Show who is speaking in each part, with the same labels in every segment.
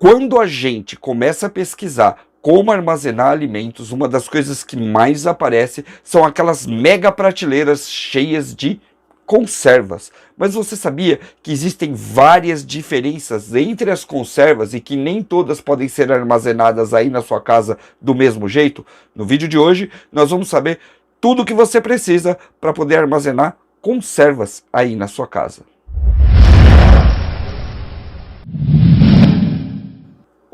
Speaker 1: Quando a gente começa a pesquisar como armazenar alimentos, uma das coisas que mais aparece são aquelas mega prateleiras cheias de conservas. Mas você sabia que existem várias diferenças entre as conservas e que nem todas podem ser armazenadas aí na sua casa do mesmo jeito? No vídeo de hoje nós vamos saber tudo o que você precisa para poder armazenar conservas aí na sua casa.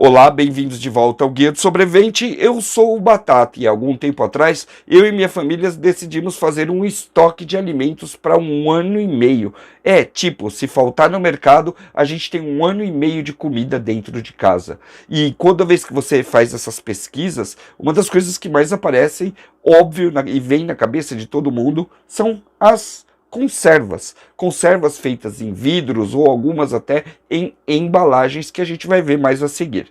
Speaker 1: Olá, bem-vindos de volta ao Guia do Sobrevivente. Eu sou o Batata e há algum tempo atrás eu e minha família decidimos fazer um estoque de alimentos para 1 ano e meio. Se faltar no mercado, a gente tem 1 ano e meio de comida dentro de casa. E toda vez que você faz essas pesquisas, uma das coisas que mais aparecem, óbvio, e vem na cabeça de todo mundo, são as conservas feitas em vidros ou algumas até em embalagens que a gente vai ver mais a seguir.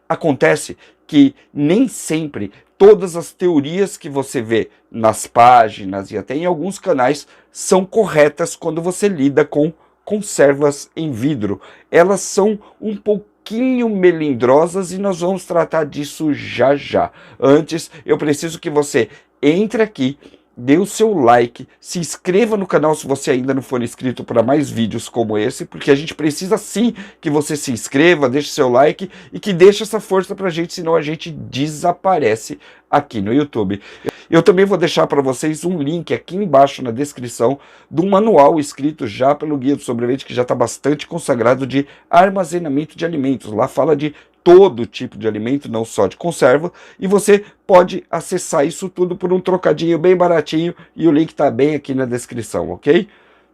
Speaker 1: Acontece que nem sempre todas as teorias que você vê nas páginas e até em alguns canais são corretas quando você lida com conservas em vidro. Elas são um pouquinho melindrosas e nós vamos tratar disso já já. Antes, eu preciso que você entre aqui, dê o seu like, se inscreva no canal se você ainda não for inscrito para mais vídeos como esse, porque a gente precisa sim que você se inscreva, deixe seu like e que deixe essa força pra gente, senão a gente desaparece aqui no YouTube. Eu também vou deixar para vocês um link aqui embaixo na descrição de um manual escrito já pelo Guia do Sobrevivente, que já está bastante consagrado, de armazenamento de alimentos. Lá fala de todo tipo de alimento, não só de conserva, e você pode acessar isso tudo por um trocadinho bem baratinho, e o link está bem aqui na descrição, ok?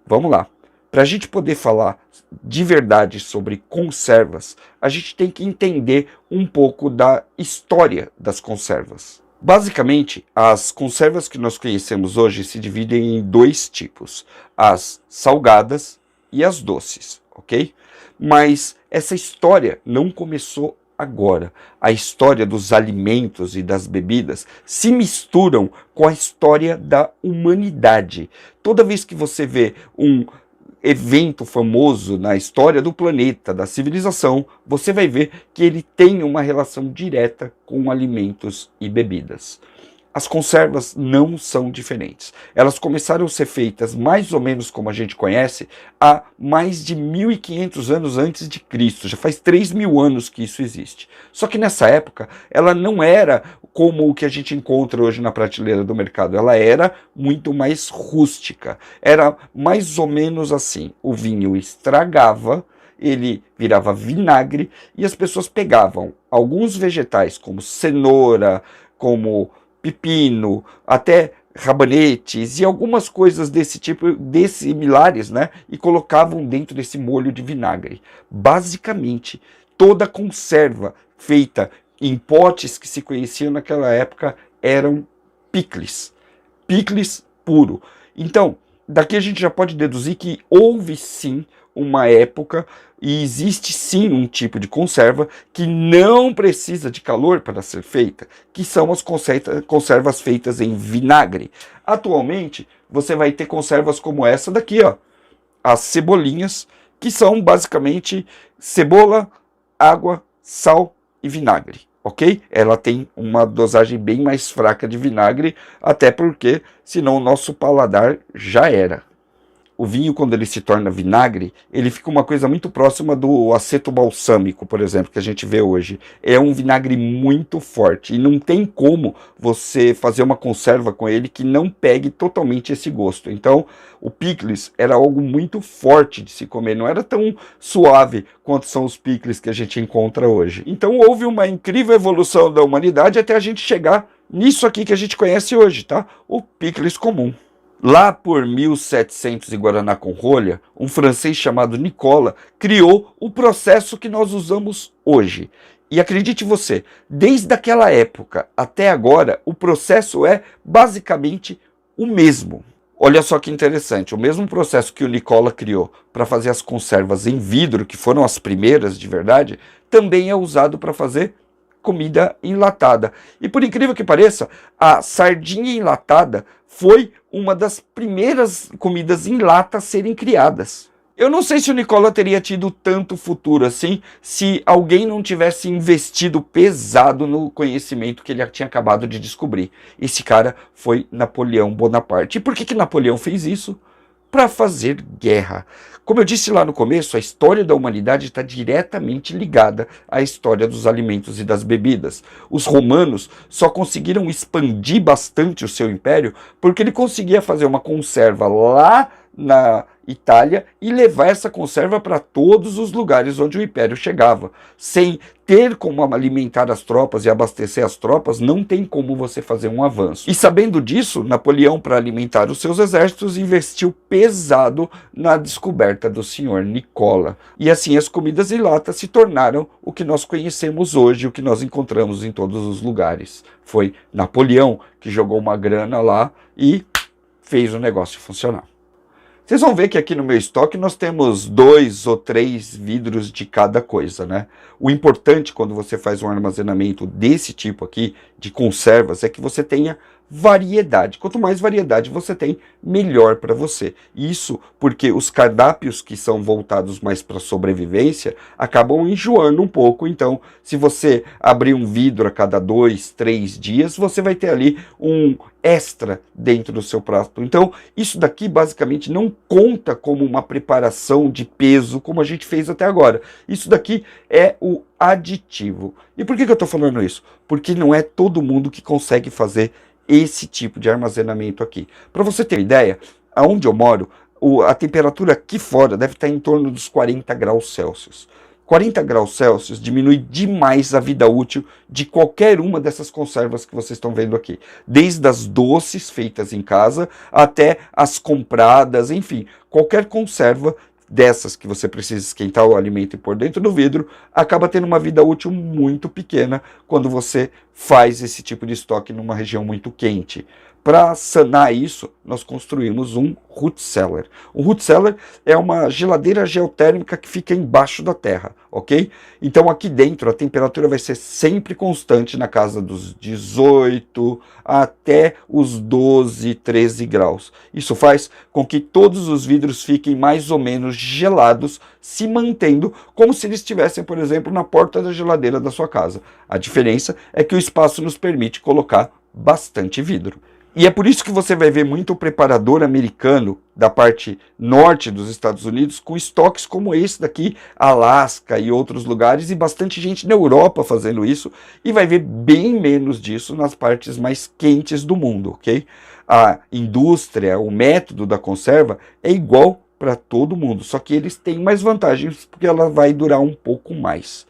Speaker 1: Vamos lá. Para a gente poder falar de verdade sobre conservas, a gente tem que entender um pouco da história das conservas. Basicamente, as conservas que nós conhecemos hoje se dividem em 2 tipos, as salgadas e as doces, ok? Mas essa história não começou agora. A história dos alimentos e das bebidas se misturam com a história da humanidade. Toda vez que você vê um evento famoso na história do planeta, da civilização, você vai ver que ele tem uma relação direta com alimentos e bebidas. As conservas não são diferentes. Elas começaram a ser feitas mais ou menos como a gente conhece há mais de 1500 anos antes de Cristo. Já faz 3000 anos que isso existe. Só que nessa época ela não era como o que a gente encontra hoje na prateleira do mercado. Ela era muito mais rústica. Era mais ou menos assim. O vinho estragava, ele virava vinagre e as pessoas pegavam alguns vegetais como cenoura, como pepino, até rabanetes e algumas coisas desse tipo, similares, né? E colocavam dentro desse molho de vinagre. Basicamente, toda conserva feita em potes que se conheciam naquela época eram picles. Picles puro. Então, daqui a gente já pode deduzir que houve sim uma época e existe sim um tipo de conserva que não precisa de calor para ser feita, que são as conservas feitas em vinagre. Atualmente, você vai ter conservas como essa daqui, ó, as cebolinhas, que são basicamente cebola, água, sal e vinagre. Ok? Ela tem uma dosagem bem mais fraca de vinagre, até porque senão o nosso paladar já era. O vinho, quando ele se torna vinagre, ele fica uma coisa muito próxima do aceto balsâmico, por exemplo, que a gente vê hoje. É um vinagre muito forte e não tem como você fazer uma conserva com ele que não pegue totalmente esse gosto. Então, o picles era algo muito forte de se comer, não era tão suave quanto são os picles que a gente encontra hoje. Então, houve uma incrível evolução da humanidade até a gente chegar nisso aqui que a gente conhece hoje, tá? O picles comum. Lá por 1700 e Guaraná com rolha, um francês chamado Nicola criou o processo que nós usamos hoje. E acredite você, desde aquela época até agora, o processo é basicamente o mesmo. Olha só que interessante, o mesmo processo que o Nicola criou para fazer as conservas em vidro, que foram as primeiras de verdade, também é usado para fazer comida enlatada. E por incrível que pareça, a sardinha enlatada foi uma das primeiras comidas em lata a serem criadas. Eu não sei se o Nicola teria tido tanto futuro assim se alguém não tivesse investido pesado no conhecimento que ele tinha acabado de descobrir. Esse cara foi Napoleão Bonaparte. E por que Napoleão fez isso? Para fazer guerra. Como eu disse lá no começo, a história da humanidade está diretamente ligada à história dos alimentos e das bebidas. Os romanos só conseguiram expandir bastante o seu império porque ele conseguia fazer uma conserva lá na Itália e levar essa conserva para todos os lugares onde o império chegava. Sem ter como alimentar as tropas e abastecer as tropas, não tem como você fazer um avanço. E sabendo disso, Napoleão, para alimentar os seus exércitos, investiu pesado na descoberta do senhor Nicola. E assim as comidas em lata se tornaram o que nós conhecemos hoje, o que nós encontramos em todos os lugares. Foi Napoleão que jogou uma grana lá e fez o negócio funcionar. Vocês vão ver que aqui no meu estoque nós temos 2 ou 3 vidros de cada coisa, né? O importante quando você faz um armazenamento desse tipo aqui, de conservas, é que você tenha variedade. Quanto mais variedade você tem, melhor para você. Isso porque os cardápios que são voltados mais para sobrevivência acabam enjoando um pouco. Então, se você abrir um vidro a cada 2, 3 dias, você vai ter ali um extra dentro do seu prato. Então, isso daqui basicamente não conta como uma preparação de peso como a gente fez até agora. Isso daqui é o aditivo. E por que eu estou falando isso? Porque não é todo mundo que consegue fazer esse tipo de armazenamento aqui. Para você ter uma ideia, aonde eu moro, a temperatura aqui fora deve estar em torno dos 40 graus Celsius. 40 graus Celsius diminui demais a vida útil de qualquer uma dessas conservas que vocês estão vendo aqui. Desde as doces feitas em casa até as compradas, enfim, qualquer conserva dessas que você precisa esquentar o alimento e pôr dentro do vidro, acaba tendo uma vida útil muito pequena quando você faz esse tipo de estoque numa região muito quente. Para sanar isso, nós construímos um root cellar. O root cellar é uma geladeira geotérmica que fica embaixo da terra, ok? Então aqui dentro a temperatura vai ser sempre constante na casa dos 18 até os 12, 13 graus. Isso faz com que todos os vidros fiquem mais ou menos gelados, se mantendo como se eles estivessem, por exemplo, na porta da geladeira da sua casa. A diferença é que o espaço nos permite colocar bastante vidro. E é por isso que você vai ver muito preparador americano da parte norte dos Estados Unidos com estoques como esse daqui, Alasca e outros lugares, e bastante gente na Europa fazendo isso, e vai ver bem menos disso nas partes mais quentes do mundo, ok? A indústria, o método da conserva é igual para todo mundo, só que eles têm mais vantagens porque ela vai durar um pouco mais.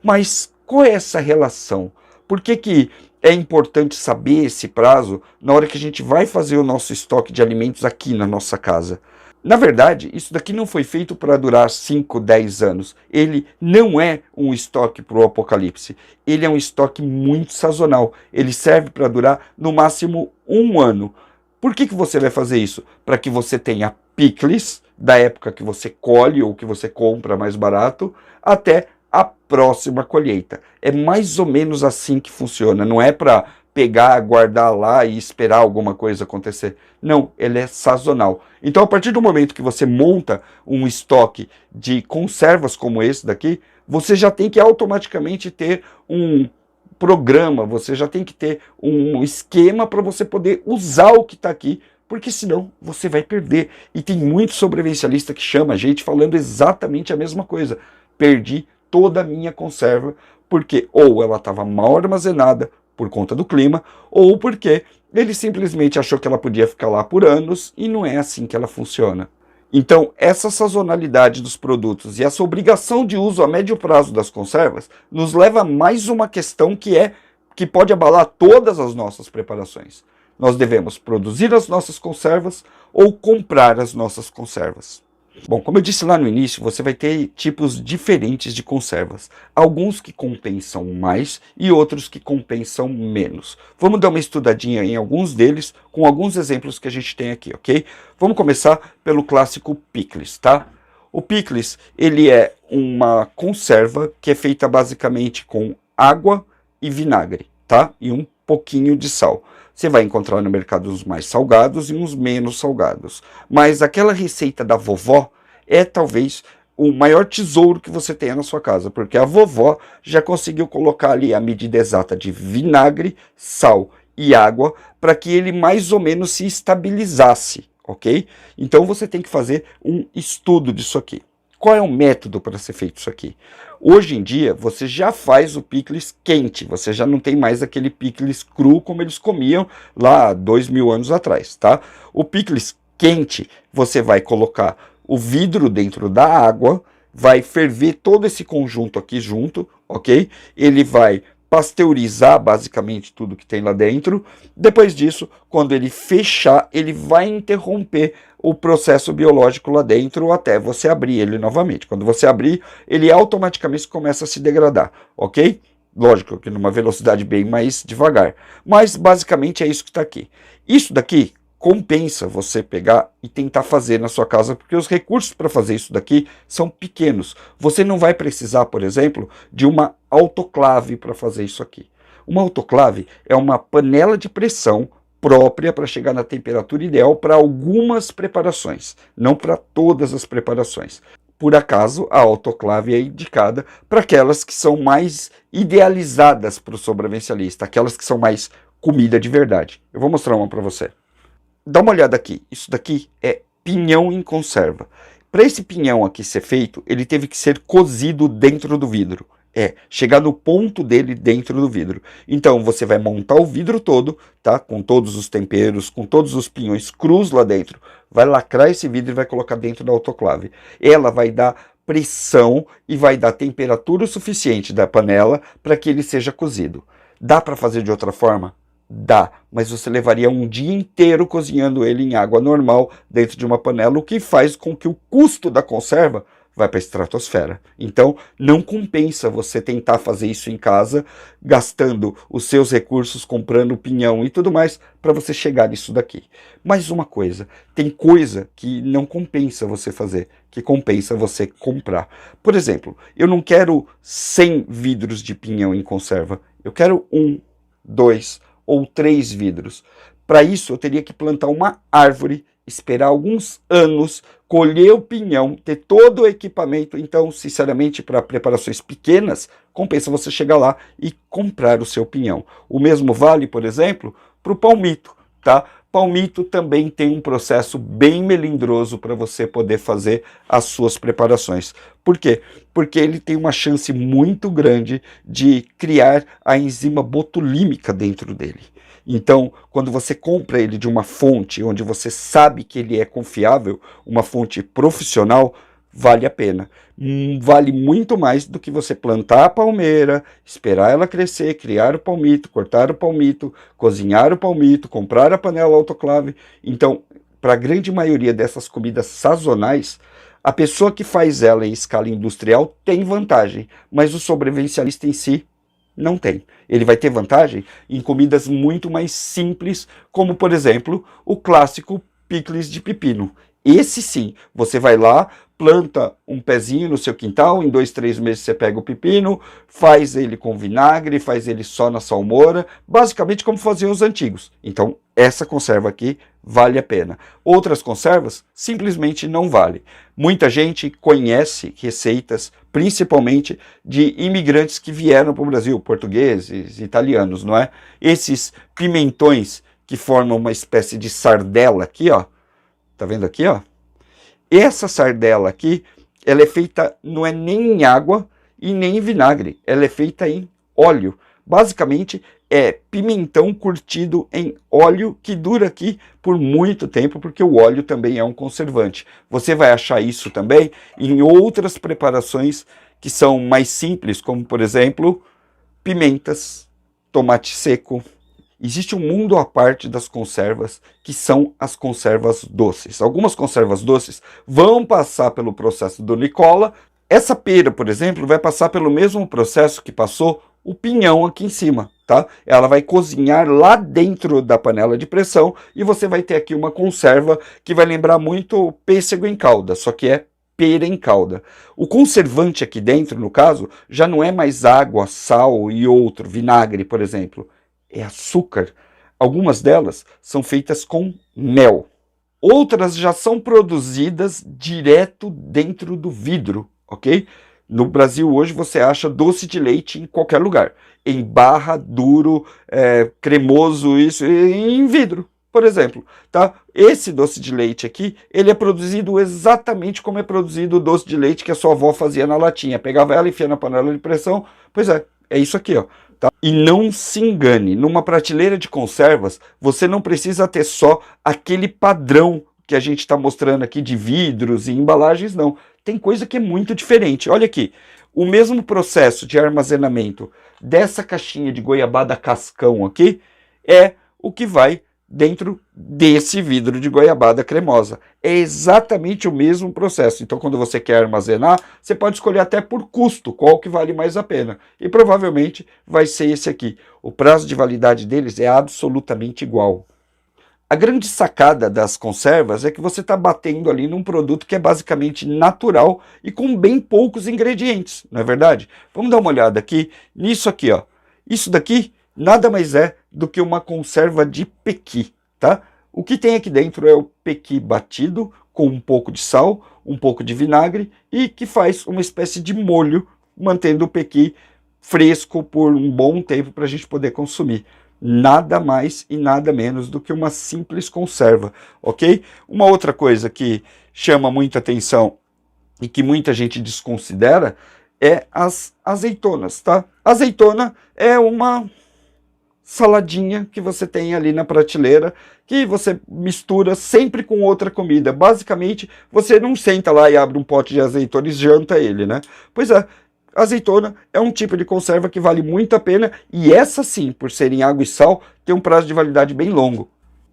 Speaker 1: Mas qual é essa relação? Por que é importante saber esse prazo na hora que a gente vai fazer o nosso estoque de alimentos aqui na nossa casa? Na verdade, isso daqui não foi feito para durar 5, 10 anos. Ele não é um estoque para o apocalipse. Ele é um estoque muito sazonal. Ele serve para durar no máximo 1 ano. Por que você vai fazer isso? Para que você tenha picles da época que você colhe ou que você compra mais barato até a próxima colheita. É mais ou menos assim que funciona. Não é para pegar, guardar lá e esperar alguma coisa acontecer. Não, ele é sazonal. Então, a partir do momento que você monta um estoque de conservas como esse daqui, você já tem que automaticamente ter um programa, você já tem que ter um esquema para você poder usar o que está aqui, porque senão você vai perder. E tem muito sobrevivencialista que chama a gente falando exatamente a mesma coisa. Perdi toda a minha conserva, porque ou ela estava mal armazenada por conta do clima, ou porque ele simplesmente achou que ela podia ficar lá por anos, e não é assim que ela funciona. Então, essa sazonalidade dos produtos e essa obrigação de uso a médio prazo das conservas nos leva a mais uma questão que pode abalar todas as nossas preparações. Nós devemos produzir as nossas conservas ou comprar as nossas conservas. Bom, como eu disse lá no início, você vai ter tipos diferentes de conservas. Alguns que compensam mais e outros que compensam menos. Vamos dar uma estudadinha em alguns deles com alguns exemplos que a gente tem aqui, ok? Vamos começar pelo clássico picles, tá? O picles, ele é uma conserva que é feita basicamente com água e vinagre, tá? E um pouquinho de sal. Você vai encontrar no mercado os mais salgados e uns menos salgados. Mas aquela receita da vovó, é talvez o maior tesouro que você tenha na sua casa, porque a vovó já conseguiu colocar ali a medida exata de vinagre, sal e água para que ele mais ou menos se estabilizasse, ok? Então você tem que fazer um estudo disso aqui. Qual é o método para ser feito isso aqui? Hoje em dia, você já faz o picles quente, você já não tem mais aquele picles cru como eles comiam lá 2000 anos atrás, tá? O picles quente, você vai colocar o vidro dentro da água, vai ferver todo esse conjunto aqui junto, ok? Ele vai pasteurizar basicamente tudo que tem lá dentro. Depois disso, quando ele fechar, ele vai interromper o processo biológico lá dentro até você abrir ele novamente. Quando você abrir, ele automaticamente começa a se degradar, ok? Lógico que numa velocidade bem mais devagar. Mas basicamente é isso que está aqui. Isso daqui compensa você pegar e tentar fazer na sua casa, porque os recursos para fazer isso daqui são pequenos. Você não vai precisar, por exemplo, de uma autoclave para fazer isso aqui. Uma autoclave é uma panela de pressão própria para chegar na temperatura ideal para algumas preparações, não para todas as preparações. Por acaso, a autoclave é indicada para aquelas que são mais idealizadas para o sobrevivencialista, aquelas que são mais comida de verdade. Eu vou mostrar uma para você. Dá uma olhada aqui, isso daqui é pinhão em conserva. Para esse pinhão aqui ser feito, ele teve que ser cozido dentro do vidro. Chegar no ponto dele dentro do vidro. Então você vai montar o vidro todo, tá? Com todos os temperos, com todos os pinhões crus lá dentro. Vai lacrar esse vidro e vai colocar dentro da autoclave. Ela vai dar pressão e vai dar temperatura suficiente da panela para que ele seja cozido. Dá para fazer de outra forma? Dá, mas você levaria um dia inteiro cozinhando ele em água normal dentro de uma panela, o que faz com que o custo da conserva vai para a estratosfera. Então, não compensa você tentar fazer isso em casa, gastando os seus recursos, comprando pinhão e tudo mais, para você chegar nisso daqui. Mais uma coisa, tem coisa que não compensa você fazer, que compensa você comprar. Por exemplo, eu não quero 100 vidros de pinhão em conserva, eu quero 1, 2 ou 3 vidros. Para isso, eu teria que plantar uma árvore, esperar alguns anos, colher o pinhão, ter todo o equipamento. Então, sinceramente, para preparações pequenas, compensa você chegar lá e comprar o seu pinhão. O mesmo vale, por exemplo, para o palmito, tá? Palmito também tem um processo bem melindroso para você poder fazer as suas preparações. Por quê? Porque ele tem uma chance muito grande de criar a enzima botulímica dentro dele. Então, quando você compra ele de uma fonte onde você sabe que ele é confiável, uma fonte profissional, vale a pena. Vale muito mais do que você plantar a palmeira, esperar ela crescer, criar o palmito, cortar o palmito, cozinhar o palmito, comprar a panela autoclave. Então, para a grande maioria dessas comidas sazonais, a pessoa que faz ela em escala industrial tem vantagem, mas o sobrevivencialista em si não tem. Ele vai ter vantagem em comidas muito mais simples, como, por exemplo, o clássico picles de pepino. Esse sim, você vai lá, planta um pezinho no seu quintal, em 2, 3 meses você pega o pepino, faz ele com vinagre, faz ele só na salmoura, basicamente como faziam os antigos. Então, essa conserva aqui vale a pena. Outras conservas simplesmente não vale. Muita gente conhece receitas, principalmente de imigrantes que vieram para o Brasil, portugueses, italianos, não é? Esses pimentões que formam uma espécie de sardela aqui, ó. Tá vendo aqui, ó? Essa sardela aqui, ela é feita, não é nem em água e nem em vinagre, ela é feita em óleo. Basicamente, é pimentão curtido em óleo que dura aqui por muito tempo, porque o óleo também é um conservante. Você vai achar isso também em outras preparações que são mais simples, como, por exemplo, pimentas, tomate seco. Existe um mundo à parte das conservas, que são as conservas doces. Algumas conservas doces vão passar pelo processo do Nicola. Essa pera, por exemplo, vai passar pelo mesmo processo que passou o pinhão aqui em cima, tá? Ela vai cozinhar lá dentro da panela de pressão e você vai ter aqui uma conserva que vai lembrar muito pêssego em calda, só que é pera em calda. O conservante aqui dentro, no caso, já não é mais água, sal e outro, vinagre, por exemplo. É açúcar. Algumas delas são feitas com mel. Outras já são produzidas direto dentro do vidro, ok? No Brasil hoje você acha doce de leite em qualquer lugar, em barra, duro, cremoso, isso, em vidro, por exemplo, tá? Esse doce de leite aqui, ele é produzido exatamente como é produzido o doce de leite que a sua avó fazia na latinha. Pegava ela e enfia na panela de pressão, pois é isso aqui, ó. Tá? E não se engane, numa prateleira de conservas, você não precisa ter só aquele padrão que a gente está mostrando aqui de vidros e embalagens, não. Tem coisa que é muito diferente. Olha aqui, o mesmo processo de armazenamento dessa caixinha de goiabada cascão aqui é o que vai dentro desse vidro de goiabada cremosa. É exatamente o mesmo processo. Então, quando você quer armazenar, você pode escolher até por custo, qual que vale mais a pena. E provavelmente vai ser esse aqui. O prazo de validade deles é absolutamente igual. A grande sacada das conservas é que você está batendo ali num produto que é basicamente natural e com bem poucos ingredientes, não é verdade? Vamos dar uma olhada aqui nisso aqui, ó. Isso daqui nada mais é do que uma conserva de pequi, tá? O que tem aqui dentro é o pequi batido com um pouco de sal, um pouco de vinagre e que faz uma espécie de molho, mantendo o pequi fresco por um bom tempo para a gente poder consumir. Nada mais e nada menos do que uma simples conserva, ok? Uma outra coisa que chama muita atenção e que muita gente desconsidera é as azeitonas, tá? Azeitona é uma saladinha que você tem ali na prateleira, que você mistura sempre com outra comida. Basicamente, você não senta lá e abre um pote de azeitona e janta ele, né? Pois é, azeitona é um tipo de conserva que vale muito a pena, e essa sim, por ser em água e sal, tem um prazo de validade bem longo.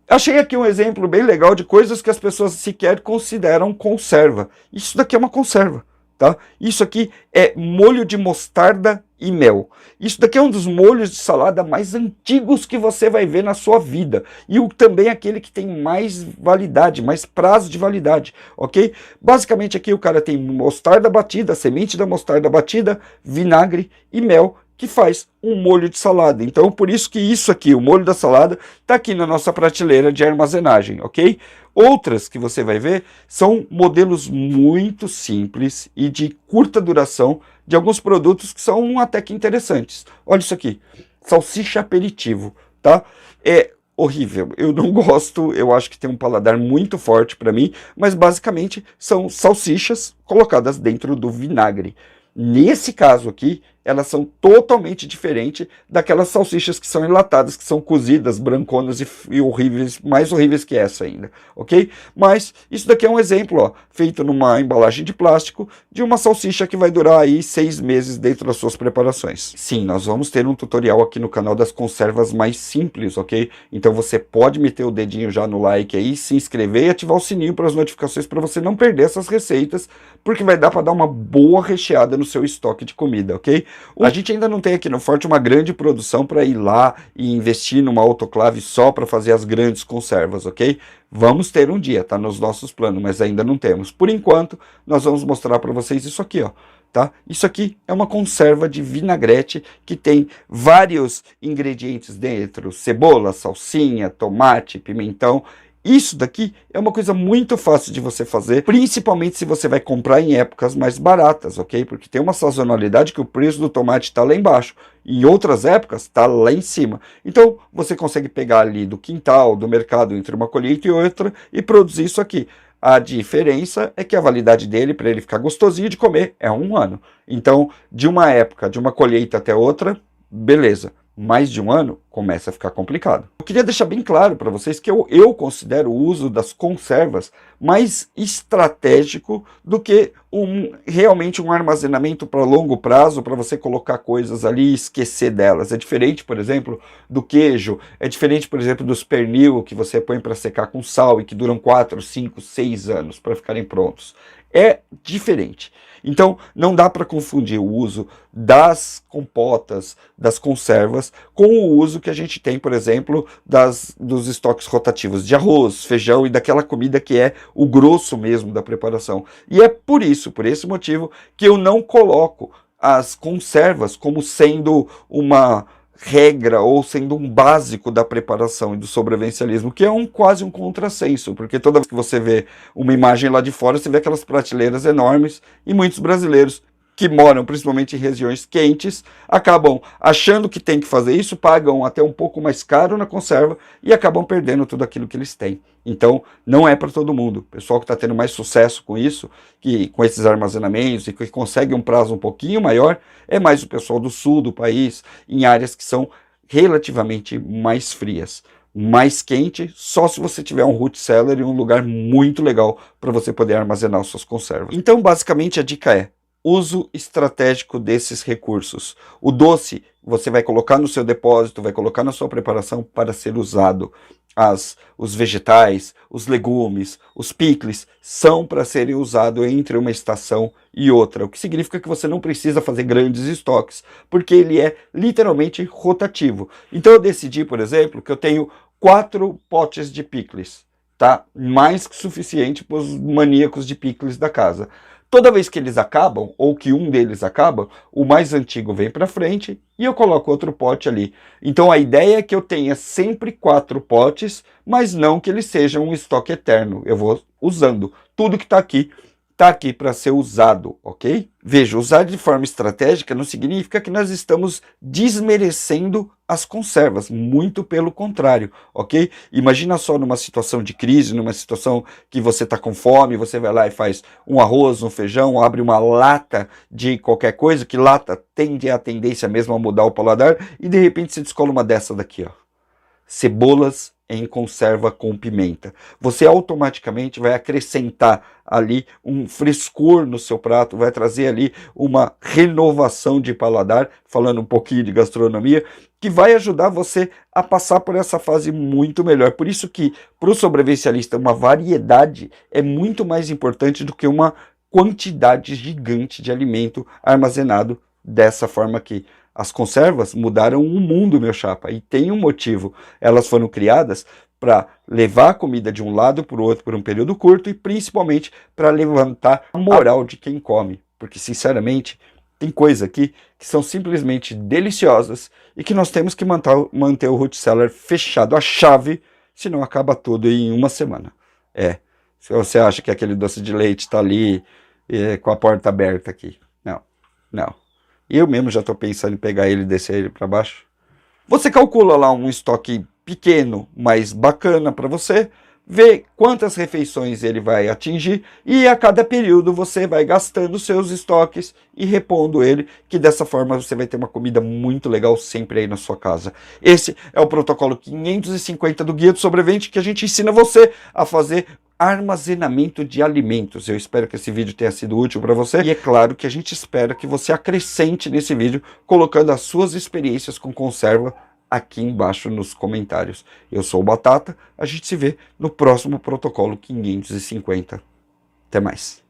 Speaker 1: Achei aqui um exemplo bem legal de coisas que as pessoas sequer consideram conserva. Isso daqui é uma conserva, tá? Isso aqui é molho de mostarda e mel. Isso daqui é um dos molhos de salada mais antigos que você vai ver na sua vida. E também aquele que tem mais validade, mais prazo de validade, ok? Basicamente aqui o cara tem mostarda batida, semente da mostarda batida, vinagre e mel, que faz um molho de salada. Então, por isso que isso aqui, o molho da salada, está aqui na nossa prateleira de armazenagem, ok? Outras que você vai ver são modelos muito simples e de curta duração de alguns produtos que são até que interessantes. Olha isso aqui, salsicha aperitivo, tá? É horrível, eu não gosto, eu acho que tem um paladar muito forte para mim, mas basicamente são salsichas colocadas dentro do vinagre. Nesse caso aqui, elas são totalmente diferentes daquelas salsichas que são enlatadas, que são cozidas, branconas e horríveis, mais horríveis que essa ainda, ok? Mas isso daqui é um exemplo, ó, feito numa embalagem de plástico, de uma salsicha que vai durar aí 6 meses dentro das suas preparações. Sim, nós vamos ter um tutorial aqui no canal das conservas mais simples, ok? Então você pode meter o dedinho já no like aí, se inscrever e ativar o sininho para as notificações para você não perder essas receitas, porque vai dar para dar uma boa recheada no seu estoque de comida, ok? A gente ainda não tem aqui no Forte uma grande produção para ir lá e investir numa autoclave só para fazer as grandes conservas, ok? Vamos ter um dia, tá nos nossos planos, mas ainda não temos. Por enquanto, nós vamos mostrar para vocês isso aqui, ó. Tá? Isso aqui é uma conserva de vinagrete que tem vários ingredientes dentro: cebola, salsinha, tomate, pimentão. Isso daqui é uma coisa muito fácil de você fazer, principalmente se você vai comprar em épocas mais baratas, ok? Porque tem uma sazonalidade que o preço do tomate está lá embaixo, em outras épocas está lá em cima. Então você consegue pegar ali do quintal, do mercado, entre uma colheita e outra e produzir isso aqui. A diferença é que a validade dele, para ele ficar gostosinho de comer, é 1 ano. Então, de uma época, de uma colheita até outra, beleza. Mais de 1 ano, começa a ficar complicado. Eu queria deixar bem claro para vocês que eu considero o uso das conservas mais estratégico do que realmente um armazenamento para longo prazo, para você colocar coisas ali e esquecer delas. É diferente, por exemplo, do queijo, é diferente, por exemplo, dos pernil que você põe para secar com sal e que duram 4, 5, 6 anos para ficarem prontos. É diferente. Então, não dá para confundir o uso das compotas, das conservas, com o uso que a gente tem, por exemplo, dos estoques rotativos de arroz, feijão e daquela comida que é o grosso mesmo da preparação. E é por isso, por esse motivo, que eu não coloco as conservas como sendo uma regra ou sendo um básico da preparação e do sobrevivencialismo, que é quase um contrassenso, porque toda vez que você vê uma imagem lá de fora, você vê aquelas prateleiras enormes e muitos brasileiros que moram principalmente em regiões quentes, acabam achando que tem que fazer isso, pagam até um pouco mais caro na conserva e acabam perdendo tudo aquilo que eles têm. Então, não é para todo mundo. O pessoal que está tendo mais sucesso com isso, com esses armazenamentos e que consegue um prazo um pouquinho maior, é mais o pessoal do sul do país, em áreas que são relativamente mais frias. Mais quente, só se você tiver um root cellar e um lugar muito legal para você poder armazenar as suas conservas. Então, basicamente, a dica é: uso estratégico desses recursos. O doce você vai colocar no seu depósito, vai colocar na sua preparação para ser usado. Os vegetais, os legumes, os picles são para serem usados entre uma estação e outra, o que significa que você não precisa fazer grandes estoques, porque ele é literalmente rotativo. Então eu decidi, por exemplo, que eu tenho 4 potes de picles, tá? Mais que suficiente para os maníacos de picles da casa. Toda vez que eles acabam, ou que um deles acaba, o mais antigo vem para frente e eu coloco outro pote ali. Então a ideia é que eu tenha sempre 4 potes, mas não que eles sejam um estoque eterno. Eu vou usando. Tudo que está aqui para ser usado, ok? Veja, usar de forma estratégica não significa que nós estamos desmerecendo as conservas, muito pelo contrário, ok? Imagina só numa situação de crise, numa situação que você está com fome, você vai lá e faz um arroz, um feijão, abre uma lata de qualquer coisa, que lata tende a tendência mesmo a mudar o paladar, e de repente você descola uma dessa daqui, ó. Cebolas em conserva com pimenta. Você automaticamente vai acrescentar ali um frescor no seu prato, vai trazer ali uma renovação de paladar, falando um pouquinho de gastronomia, que vai ajudar você a passar por essa fase muito melhor. Por isso que, para o sobrevivencialista, uma variedade é muito mais importante do que uma quantidade gigante de alimento armazenado dessa forma aqui. As conservas mudaram o mundo, meu chapa, e tem um motivo. Elas foram criadas para levar a comida de um lado para o outro por um período curto e principalmente para levantar a moral de quem come. Porque, sinceramente, tem coisa aqui que são simplesmente deliciosas e que nós temos que manter o root cellar fechado, a chave, senão acaba tudo em uma semana. Se você acha que aquele doce de leite está ali com a porta aberta aqui. Não. Eu mesmo já estou pensando em pegar ele e descer ele para baixo. Você calcula lá um estoque pequeno, mas bacana para você, vê quantas refeições ele vai atingir e a cada período você vai gastando seus estoques e repondo ele, que dessa forma você vai ter uma comida muito legal sempre aí na sua casa. Esse é o protocolo 550 do Guia do Sobrevivente, que a gente ensina você a fazer armazenamento de alimentos. Eu espero que esse vídeo tenha sido útil para você e é claro que a gente espera que você acrescente nesse vídeo colocando as suas experiências com conserva aqui embaixo nos comentários. Eu sou o Batata, a gente se vê no próximo protocolo 550. Até mais.